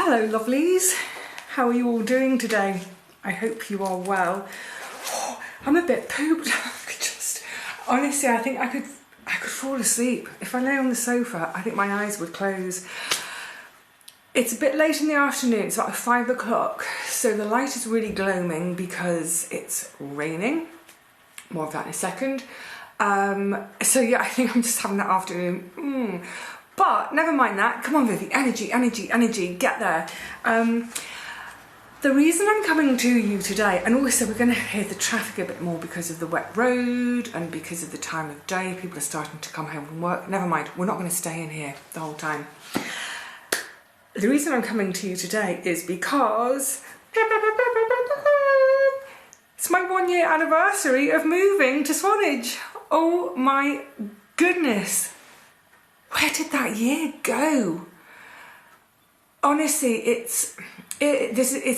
Hello lovelies, how are you all doing today? I hope you are well. I'm a bit pooped. Honestly, I think I could fall asleep. If I lay on the sofa, I think my eyes would close. It's a bit late in the afternoon, it's about 5 o'clock, so the light is really gloaming because it's raining. More of that in a second. So yeah, I think I'm just having that afternoon. But never mind that. Come on, Vivi. Energy, energy, energy. Get there. The reason I'm coming to you today, and also we're going to hear the traffic a bit more because of the wet road and because of the time of day. People are starting to come home from work. Never mind. We're not going to stay in here the whole time. The reason I'm coming to you today is because it's my 1 year anniversary of moving to Swanage. Oh my goodness. Where did that year go? Honestly, it's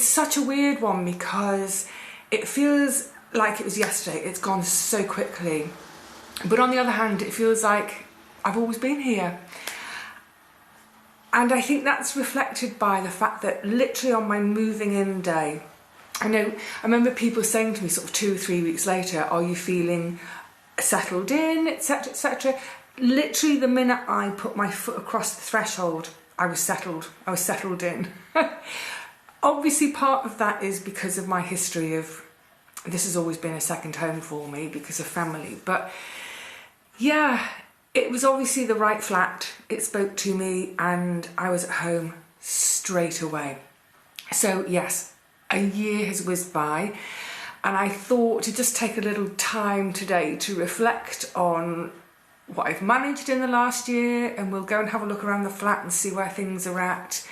such a weird one because it feels like it was yesterday. It's gone so quickly. But on the other hand, it feels like I've always been here. And I think that's reflected by the fact that literally on my moving in day, I remember people saying to me sort of 2 or 3 weeks later, are you feeling settled in, etc., etc. Literally the minute I put my foot across the threshold, I was settled in. Obviously part of that is because of my history of, this has always been a second home for me because of family, but yeah, it was obviously the right flat. It spoke to me and I was at home straight away. So yes, a year has whizzed by and I thought to just take a little time today to reflect on what I've managed in the last year, and we'll go and have a look around the flat and see where things are at.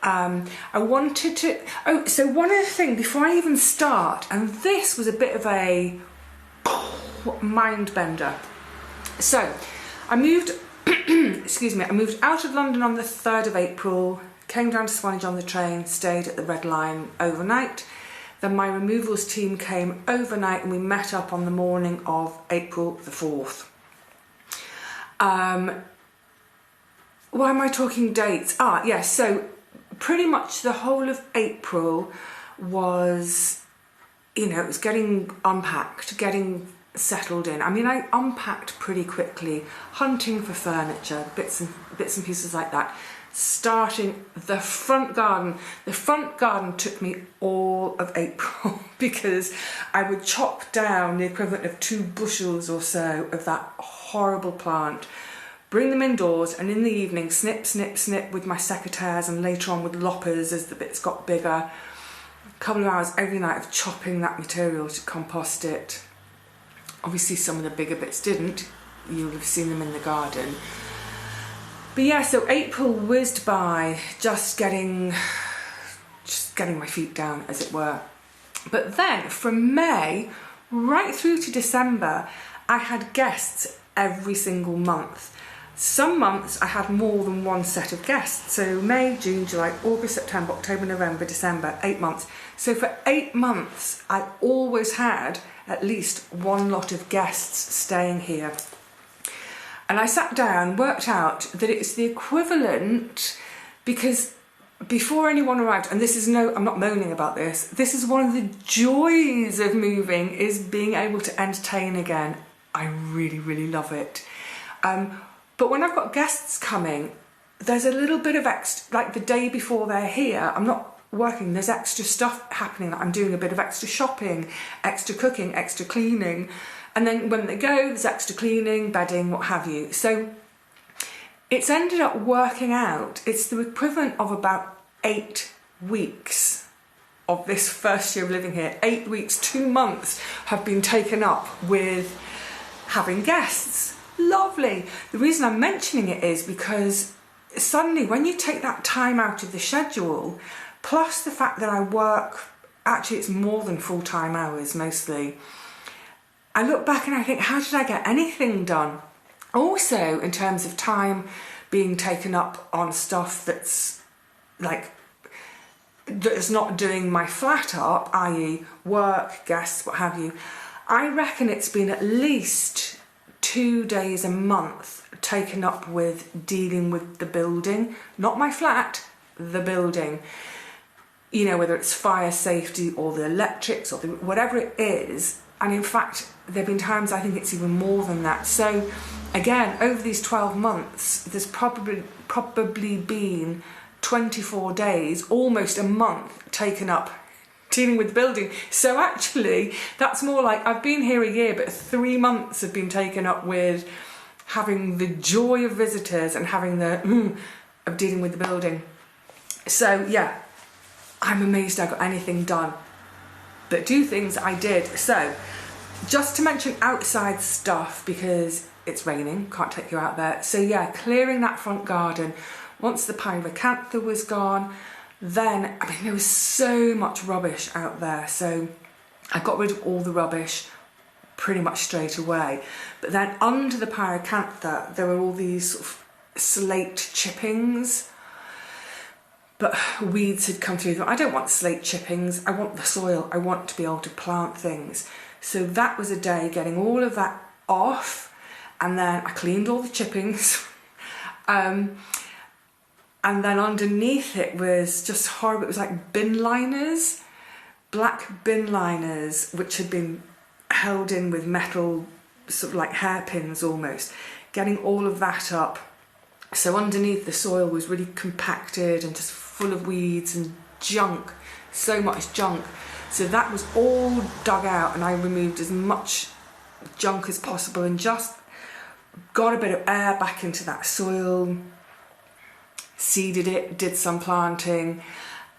I wanted to, so one other thing before I even start, and this was a bit of a mind bender. So I moved, excuse me, I moved out of London on the 3rd of April, came down to Swanage on the train, stayed at the Red Line overnight. Then my removals team came overnight and we met up on the morning of April the 4th. Why am I talking dates? Yes, so pretty much the whole of April was, it was getting unpacked, getting settled in. I mean, I unpacked pretty quickly, hunting for furniture, bits and pieces like that. Starting the front garden. The front garden took me all of April because I would chop down the equivalent of 2 bushels or so of that horrible plant, bring them indoors, and in the evening snip, snip, snip with my secateurs and later on with loppers as the bits got bigger. A couple of hours every night of chopping that material to compost it. Obviously some of the bigger bits didn't. You'll have seen them in the garden. But yeah, so April whizzed by, just getting my feet down, as it were. But then from May right through to December, I had guests every single month. Some months I had more than one set of guests. So May, June, July, August, September, October, November, December, 8 months. So for 8 months, I always had at least one lot of guests staying here. And I sat down, worked out that it's the equivalent, because before anyone arrived, and I'm not moaning about this, this is one of the joys of moving, is being able to entertain again. I really, really love it. But when I've got guests coming, there's a little bit of extra, like the day before they're here, I'm not working, there's extra stuff happening. I'm doing a bit of extra shopping, extra cooking, extra cleaning. And then when they go, there's extra cleaning, bedding, what have you. So it's ended up working out. It's the equivalent of about 8 weeks of this first year of living here. 8 weeks, 2 months have been taken up with having guests. Lovely. The reason I'm mentioning it is because suddenly when you take that time out of the schedule, plus the fact that I work, actually it's more than full-time hours mostly, I look back and I think, how did I get anything done? Also, in terms of time being taken up on stuff that's not doing my flat up, i.e. work, guests, what have you, I reckon it's been at least 2 days a month taken up with dealing with the building, not my flat, the building, you know, whether it's fire safety or the electrics or whatever it is. And in fact, there have been times I think it's even more than that. So again, over these 12 months, there's probably been 24 days, almost a month taken up dealing with the building. So actually, that's more like I've been here a year, but 3 months have been taken up with having the joy of visitors and having the of dealing with the building. So yeah, I'm amazed I got anything done. But do things I did. So just to mention outside stuff, because it's raining, can't take you out there. So yeah, clearing that front garden. Once the pyracantha was gone, then, I mean, there was so much rubbish out there. So I got rid of all the rubbish pretty much straight away. But then under the pyracantha, there were all these sort of slate chippings. But weeds had come through them. I don't want slate chippings, I want the soil. I want to be able to plant things. So that was a day getting all of that off, and then I cleaned all the chippings. And then underneath it was just horrible. It was like bin liners, black bin liners, which had been held in with metal, sort of like hairpins almost. Getting all of that up. So underneath the soil was really compacted and just full of weeds and junk, so much junk. So that was all dug out, and I removed as much junk as possible and just got a bit of air back into that soil, seeded it, did some planting,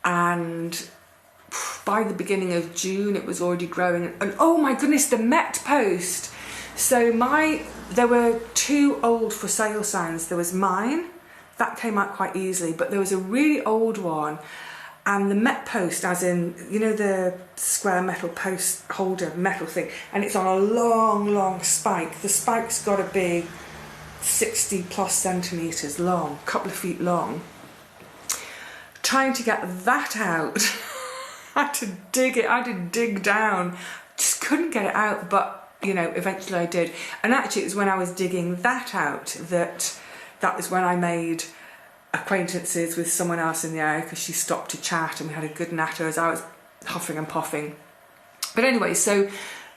and by the beginning of June it was already growing. And oh my goodness, the Met post. So there were 2 old for sale signs. There was mine, that came out quite easily, but there was a really old one, and the Met post, as in, you know, the square metal post holder metal thing, and it's on a long spike. The spike's got to be 60 plus centimetres long, a couple of feet long. Trying to get that out, I had to dig it, I had to dig down, just couldn't get it out, but you know, eventually I did. And actually it was when I was digging that out that was when I made acquaintances with someone else in the area, because she stopped to chat and we had a good natter as I was huffing and puffing. But anyway, so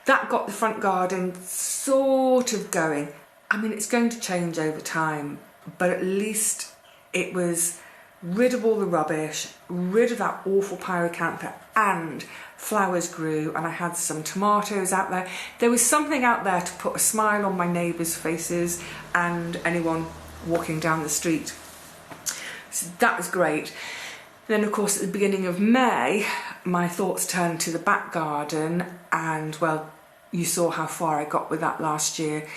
that got the front garden sort of going. I mean, it's going to change over time, but at least it was rid of all the rubbish, rid of that awful pyracantha, and flowers grew, and I had some tomatoes out there. There was something out there to put a smile on my neighbours' faces and anyone walking down the street. So that was great. Then of course at the beginning of May, my thoughts turned to the back garden, and well, you saw how far I got with that last year.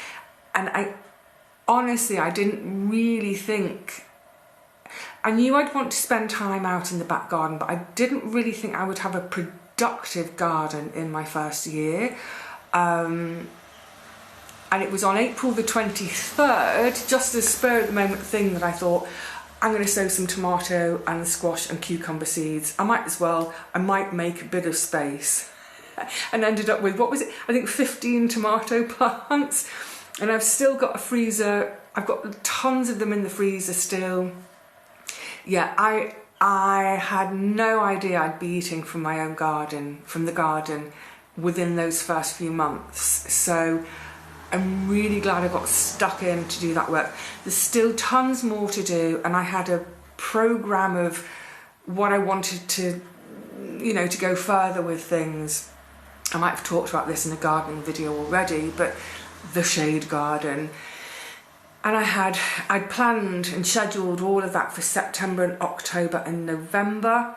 And I didn't really think, I knew I'd want to spend time out in the back garden, but I didn't really think I would have a productive garden in my first year. And it was on April the 23rd, just a spur of the moment thing, that I thought, I'm going to sow some tomato and squash and cucumber seeds. I might make a bit of space. And ended up with, what was it? I think 15 tomato plants. And I've still got a freezer. I've got tons of them in the freezer still. Yeah, I had no idea I'd be eating from my own garden, from the garden, within those first few months. So I'm really glad I got stuck in to do that work. There's still tons more to do, and I had a programme of what I wanted to, you know, to go further with things. I might have talked about this in a gardening video already, but the shade garden. And I'd planned and scheduled all of that for September and October and November.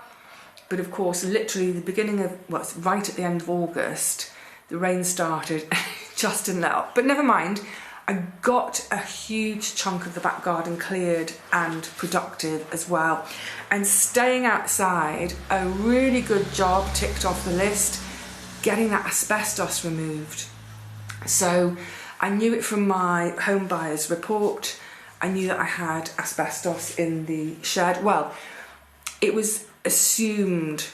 But of course, literally the beginning of, well, it's right at the end of August, the rain started, just didn't let up. But never mind, I got a huge chunk of the back garden cleared and productive as well. And staying outside, a really good job ticked off the list, getting that asbestos removed. So I knew it from my home buyer's report. I knew that I had asbestos in the shed. Well, it was presumed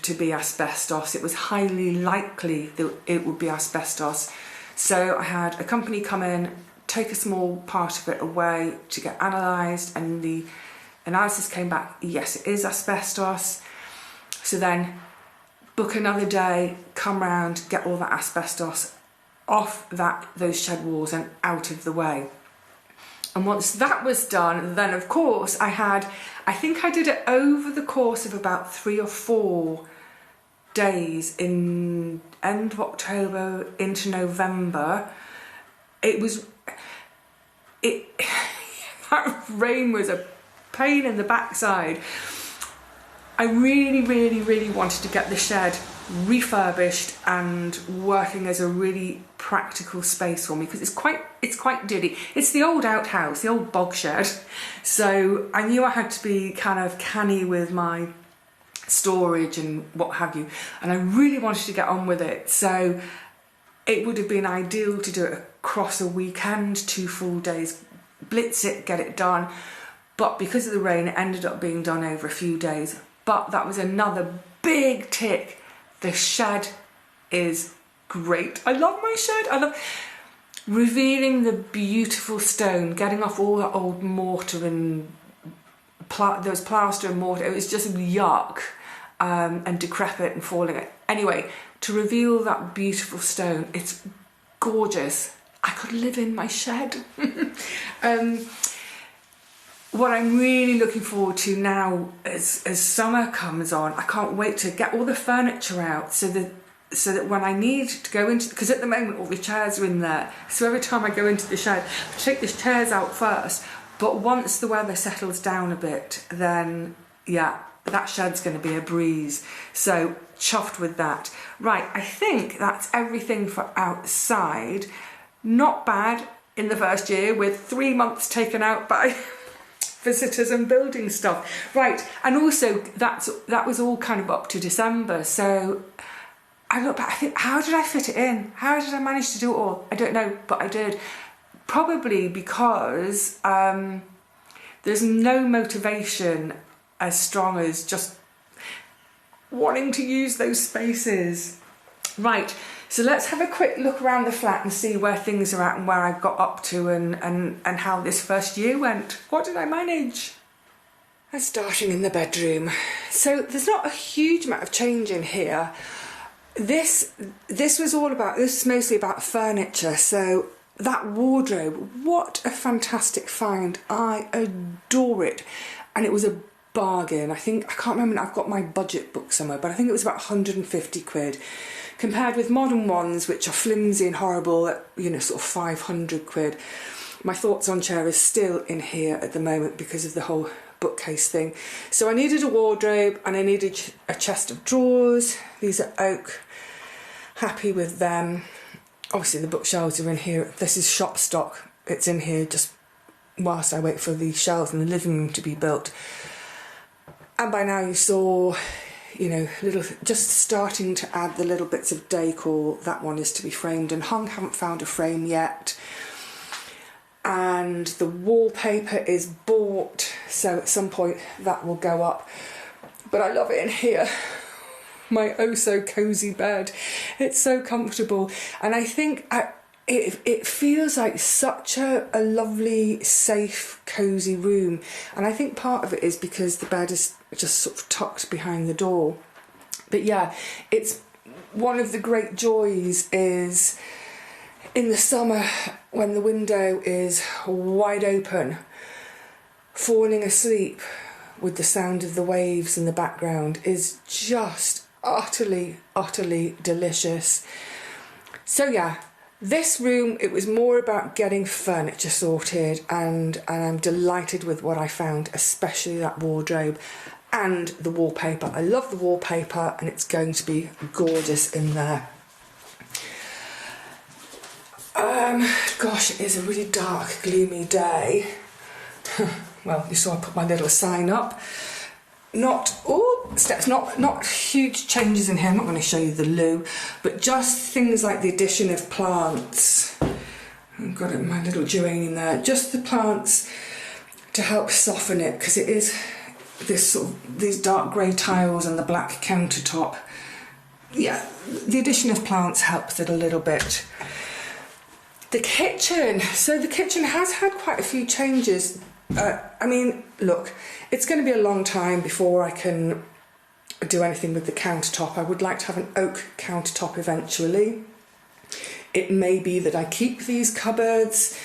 to be asbestos. It was highly likely that it would be asbestos. So I had a company come in, take a small part of it away to get analysed, and the Analysis came back, yes, it is asbestos. So then book another day, come round, get all that asbestos off those shed walls and out of the way. And once that was done, then of course I think I did it over the course of about 3 or 4 days in end of October into November. That rain was a pain in the backside. I really, really, really wanted to get the shed refurbished and working as a really practical space for me, because it's quite diddy. It's the old outhouse, the old bog shed. So I knew I had to be kind of canny with my storage and what have you, and I really wanted to get on with it. So it would have been ideal to do it across a weekend, 2 full days, blitz it, get it done. But because of the rain, it ended up being done over a few days. But that was another big tick. The shed is great. I love my shed. I love revealing the beautiful stone, getting off all that old mortar and there was plaster and mortar. It was just yuck and decrepit and falling. Anyway, to reveal that beautiful stone, it's gorgeous. I could live in my shed. What I'm really looking forward to now as summer comes on, I can't wait to get all the furniture out so that when I need to go into, because at the moment all the chairs are in there, so every time I go into the shed, I take the chairs out first, but once the weather settles down a bit, then yeah, that shed's going to be a breeze. So chuffed with that. Right, I think that's everything for outside. Not bad in the first year, with 3 months taken out by visitors and building stuff. Right, and also that was all kind of up to December. So I look back, I think, how did I fit it in? How did I manage to do it all? I don't know, but I did. Probably because there's no motivation as strong as just wanting to use those spaces. Right, so let's have a quick look around the flat and see where things are at and where I've got up to and how this first year went. What did I manage? I'm starting in the bedroom. So there's not a huge amount of change in here. This is mostly about furniture. So that wardrobe, what a fantastic find. I adore it. And it was a bargain. I can't remember, I've got my budget book somewhere, but I think it was about 150 quid. Compared with modern ones, which are flimsy and horrible at, sort of 500 quid. My thoughts on chair is still in here at the moment because of the whole bookcase thing. So I needed a wardrobe and I needed a chest of drawers. These are oak. Happy with them. Obviously the bookshelves are in here. This is shop stock. It's in here just whilst I wait for the shelves in the living room to be built. And by now you saw, just starting to add the little bits of decor. That one is to be framed and hung. Haven't found a frame yet. And the wallpaper is bought, so at some point that will go up. But I love it in here. My oh so cosy bed. It's so comfortable, and I think it feels like such a lovely, safe, cosy room. And I think part of it is because the bed is just sort of tucked behind the door. But yeah, it's one of the great joys is in the summer when the window is wide open, falling asleep with the sound of the waves in the background is just utterly, utterly delicious. So yeah, this room, it was more about getting furniture sorted, and I'm delighted with what I found, especially that wardrobe and the wallpaper. I love the wallpaper and it's going to be gorgeous in there. Gosh, it is a really dark, gloomy day. Well, you saw I put my little sign up. Not huge changes in here. I'm not going to show you the loo, but just things like the addition of plants. I've got my little geranium there. Just the plants to help soften it, because it is these dark grey tiles and the black countertop. Yeah, the addition of plants helps it a little bit. The kitchen. So the kitchen has had quite a few changes. I mean, look, it's going to be a long time before I can do anything with the countertop. I would like to have an oak countertop eventually. It may be that I keep these cupboards.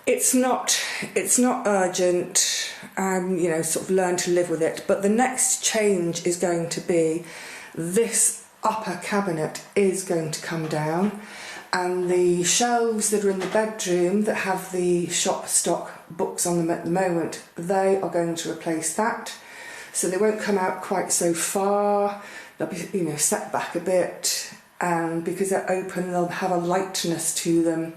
It's not urgent. You know, sort of learn to live with it. But the next change is going to be this upper cabinet is going to come down, and the shelves that are in the bedroom that have the shop stock books on them at the moment, they are going to replace that. So they won't come out quite so far. They'll be, you know, set back a bit, and because they're open, they'll have a lightness to them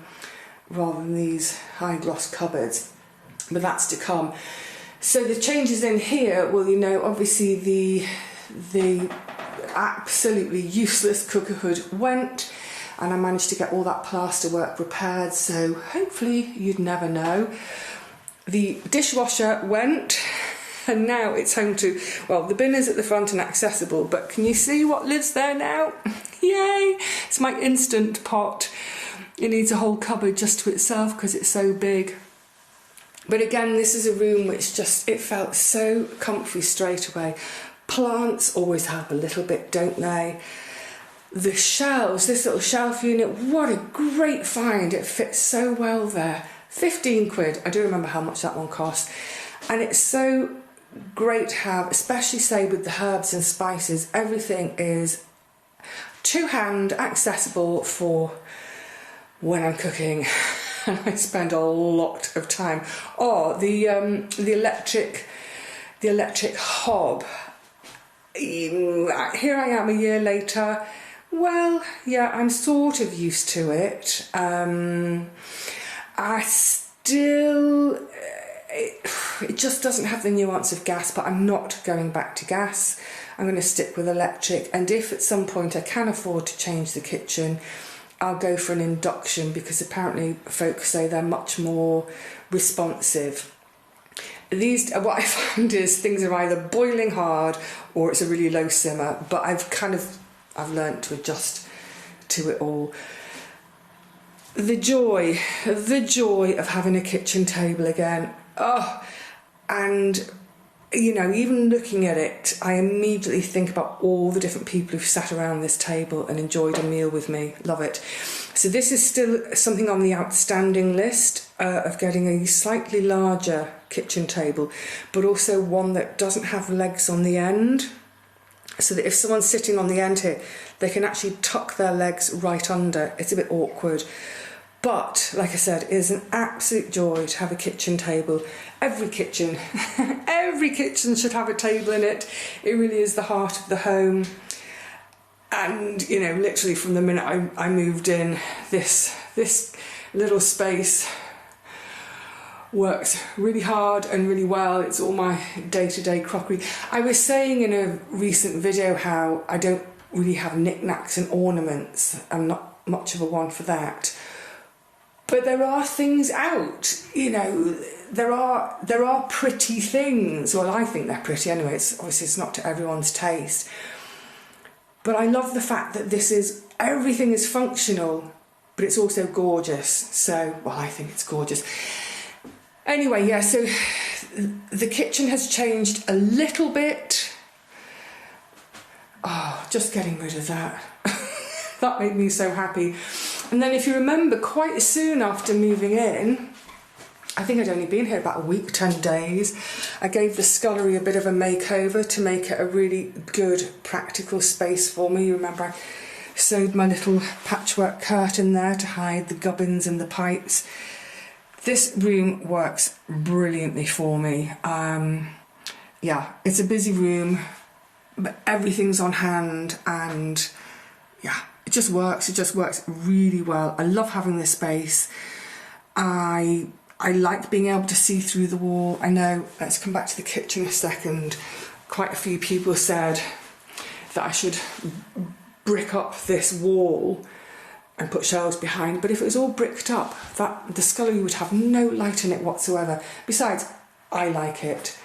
rather than these high gloss cupboards. But that's to come. So the changes in here, well, you know, obviously the absolutely useless cooker hood went, and I managed to get all that plasterwork repaired, so hopefully you'd never know. The dishwasher went, and now it's home to, well, the bin is at the front and accessible, but can you see what lives there now? Yay! It's my instant pot. It needs a whole cupboard just to itself because it's so big. But again, this is a room which just, it felt so comfy straight away. Plants always help a little bit, don't they? The shelves, this little shelf unit, what a great find. It fits so well there. 15 quid, I do remember how much that one cost. And it's so great to have, especially say with the herbs and spices, everything is two-hand accessible for when I'm cooking. And I spend a lot of time. Oh, the electric hob. Here I am a year later. Well, yeah, I'm sort of used to it. I still, it just doesn't have the nuance of gas, but I'm not going back to gas. I'm going to stick with electric, and if at some point I can afford to change the kitchen, I'll go for an induction, because apparently folks say they're much more responsive. These, what I found is things are either boiling hard or it's a really low simmer, but I've learnt to adjust to it all. The joy of having a kitchen table again. Oh, and you know, even looking at it, I immediately think about all the different people who've sat around this table and enjoyed a meal with me. Love it. So this is still something on the outstanding list of getting a slightly larger kitchen table, but also one that doesn't have legs on the end, so that if someone's sitting on the end here, they can actually tuck their legs right under. It's a bit awkward. But, like I said, it is an absolute joy to have a kitchen table. Every kitchen should have a table in it. It really is the heart of the home. And, you know, literally from the minute I moved in, this little space works really hard and really well. It's all my day-to-day crockery. I was saying in a recent video how I don't really have knickknacks and ornaments. I'm not much of a one for that. But there are things out, you know, there are pretty things. Well, I think they're pretty anyway. Obviously it's not to everyone's taste. But I love the fact that everything is functional, but it's also gorgeous. So, well, I think it's gorgeous. Anyway, yeah, so the kitchen has changed a little bit. Oh, just getting rid of that. That made me so happy. And then if you remember, quite soon after moving in, I think I'd only been here about a week, 10 days, I gave the scullery a bit of a makeover to make it a really good, practical space for me. You remember I sewed my little patchwork curtain there to hide the gubbins and the pipes. This room works brilliantly for me. Yeah, it's a busy room, but everything's on hand, and yeah, it just works really well. I love having this space. I like being able to see through the wall. I know, let's come back to the kitchen a second. Quite a few people said that I should brick up this wall and put shelves behind, but if it was all bricked up, the scullery would have no light in it whatsoever. Besides, I like it.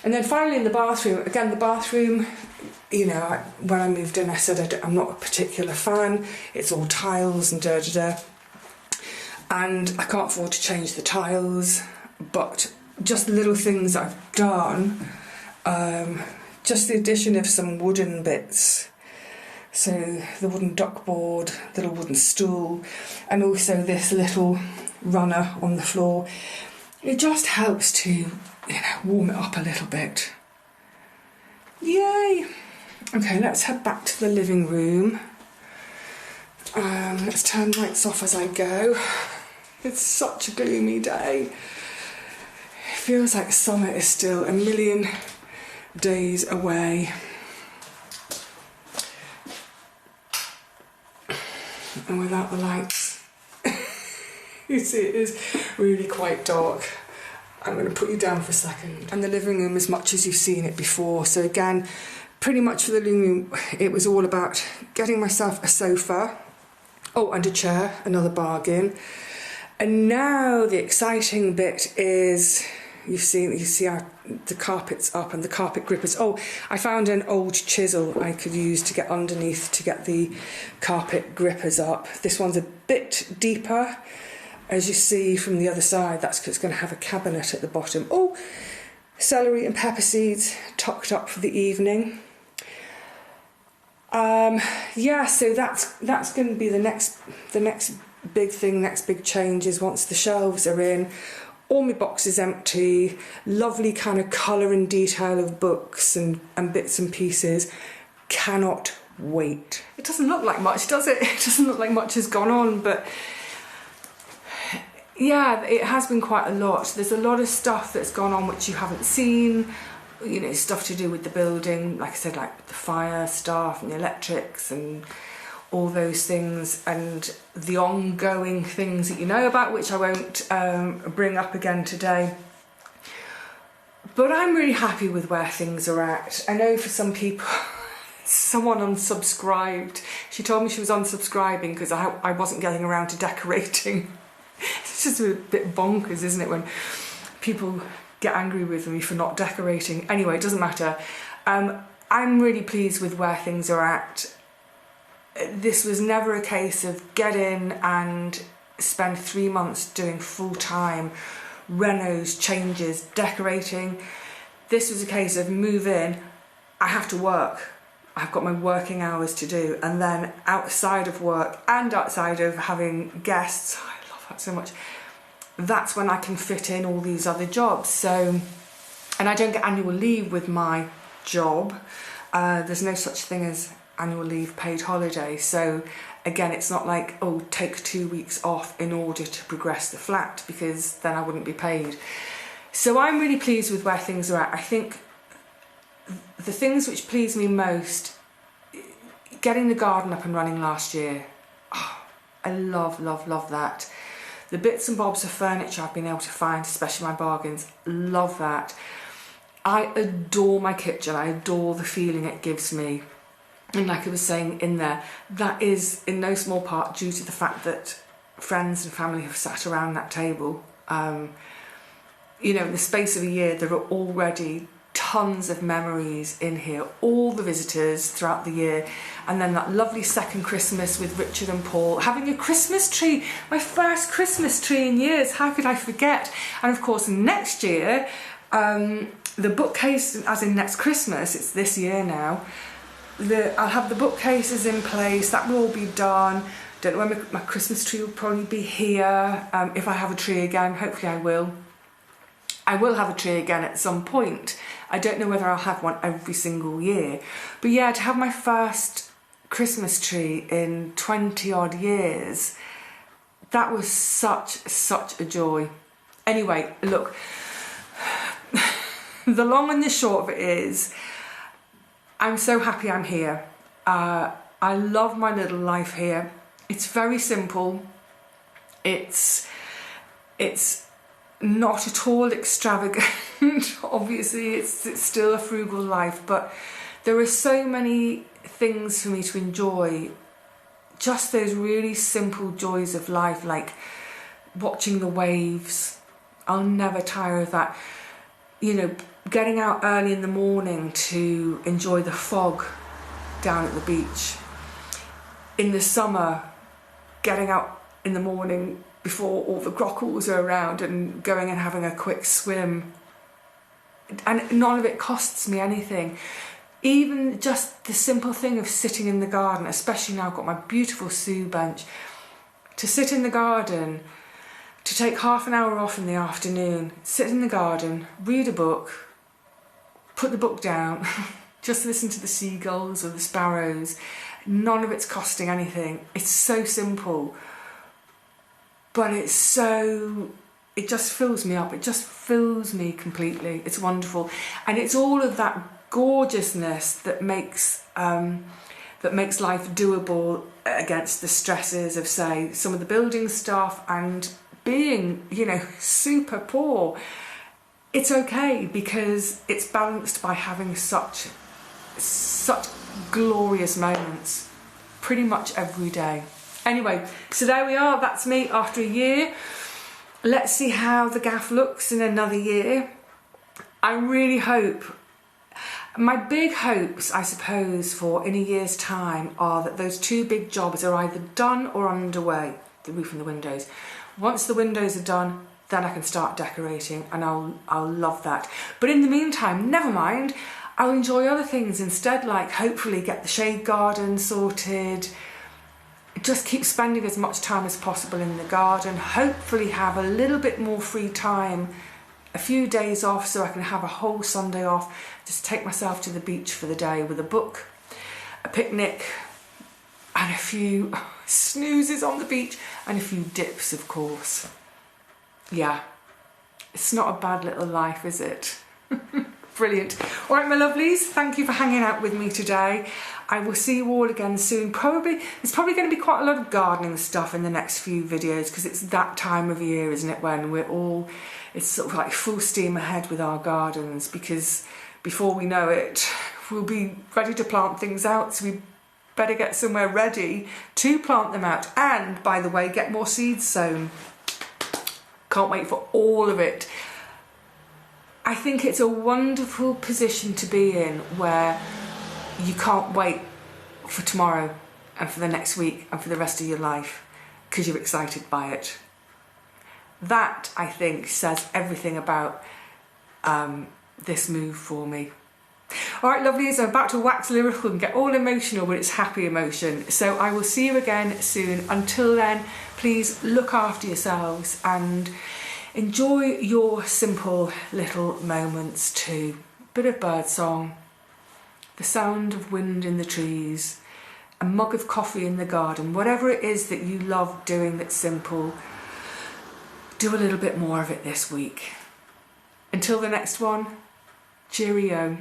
And then finally in the bathroom, again, the bathroom, you know, when I moved in, I said I'm not a particular fan. It's all tiles and da-da-da. And I can't afford to change the tiles, but just little things that I've done. Just the addition of some wooden bits. So the wooden duckboard, little wooden stool, and also this little runner on the floor. It just helps to, warm it up a little bit. Yay! Okay, let's head back to the living room. Let's turn lights off as I go. It's such a gloomy day. It feels like summer is still a million days away. And without the lights, you see it is really quite dark. I'm going to put you down for a second. And the living room as much as you've seen it before. So again, pretty much for the living room, it was all about getting myself a sofa. Oh, and a chair, another bargain. And now the exciting bit is, you see how the carpet's up and the carpet grippers. Oh, I found an old chisel I could use to get underneath to get the carpet grippers up. This one's a bit deeper, as you see from the other side. That's because it's going to have a cabinet at the bottom. Oh, celery and pepper seeds tucked up for the evening. Yeah, so that's going to be the next big thing, next big change is once the shelves are in. All my boxes empty, lovely kind of colour and detail of books and bits and pieces. Cannot wait. It doesn't look like much, does it? It doesn't look like much has gone on, but yeah, it has been quite a lot. There's a lot of stuff that's gone on which you haven't seen, stuff to do with the building, like I said, like the fire stuff and the electrics and all those things, and the ongoing things that you know about, which I won't bring up again today. But I'm really happy with where things are at. I know for some people, someone unsubscribed. She told me she was unsubscribing because I wasn't getting around to decorating. It's just a bit bonkers, isn't it, when people get angry with me for not decorating. Anyway, it doesn't matter. I'm really pleased with where things are at. This was never a case of get in and spend 3 months doing full-time renos, changes, decorating. This was a case of move in, I have to work. I've got my working hours to do, and then outside of work and outside of having guests, I love that so much, that's when I can fit in all these other jobs. So, and I don't get annual leave with my job. There's no such thing as annual leave paid holiday, so again it's not like, oh, take 2 weeks off in order to progress the flat, because then I wouldn't be paid. So I'm really pleased with where things are at. I think the things which please me most, getting the garden up and running last year, I love that. The bits and bobs of furniture I've been able to find, especially my bargains, love that. I adore my kitchen, I adore the feeling it gives me. And like I was saying in there, that is in no small part due to the fact that friends and family have sat around that table. In the space of a year, there are already tons of memories in here, all the visitors throughout the year, and then that lovely second Christmas with Richard and Paul, having a Christmas tree, my first Christmas tree in years, how could I forget? And of course next year, the bookcase, as in next Christmas, it's this year now, I'll have the bookcases in place, that will all be done. Don't know when my Christmas tree will probably be here. If I have a tree again, hopefully I will. I will have a tree again at some point. I don't know whether I'll have one every single year. But yeah, to have my first Christmas tree in 20 odd years, that was such a joy. Anyway, look, the long and the short of it is, I'm so happy I'm here. I love my little life here. It's very simple. It's not at all extravagant. Obviously, it's still a frugal life, but there are so many things for me to enjoy. Just those really simple joys of life, like watching the waves. I'll never tire of that. Getting out early in the morning to enjoy the fog down at the beach. In the summer, getting out in the morning before all the grockles are around and going and having a quick swim. And none of it costs me anything. Even just the simple thing of sitting in the garden, especially now I've got my beautiful Sue bench, to sit in the garden, to take half an hour off in the afternoon, sit in the garden, read a book, put the book down, just listen to the seagulls or the sparrows. None of it's costing anything. It's so simple, but it just fills me up. It just fills me completely. It's wonderful. And it's all of that gorgeousness that makes life doable against the stresses of, say, some of the building stuff and being, you know, super poor. It's okay because it's balanced by having such glorious moments pretty much every day. Anyway, so there we are. That's me after a year. Let's see how the gaff looks in another year. I really hope, my big hopes, I suppose, for in a year's time are that those two big jobs are either done or underway, the roof and the windows. Once the windows are done, then I can start decorating, and I'll love that. But in the meantime, never mind, I'll enjoy other things instead, like hopefully get the shade garden sorted, just keep spending as much time as possible in the garden, hopefully have a little bit more free time, a few days off so I can have a whole Sunday off, just take myself to the beach for the day with a book, a picnic, and a few snoozes on the beach, and a few dips, of course. Yeah, it's not a bad little life, is it? Brilliant. All right, my lovelies, thank you for hanging out with me today. I will see you all again soon. There's probably going to be quite a lot of gardening stuff in the next few videos because it's that time of year, isn't it, when it's sort of like full steam ahead with our gardens, because before we know it, we'll be ready to plant things out, so we better get somewhere ready to plant them out. And, by the way, get more seeds sown. Can't wait for all of it. I think it's a wonderful position to be in where you can't wait for tomorrow and for the next week and for the rest of your life because you're excited by it. That, I think, says everything about this move for me. All right, lovelies, I'm about to wax lyrical and get all emotional, but it's happy emotion. So I will see you again soon. Until then, please look after yourselves and enjoy your simple little moments too. Bit of birdsong, the sound of wind in the trees, a mug of coffee in the garden, whatever it is that you love doing that's simple, do a little bit more of it this week. Until the next one, cheerio.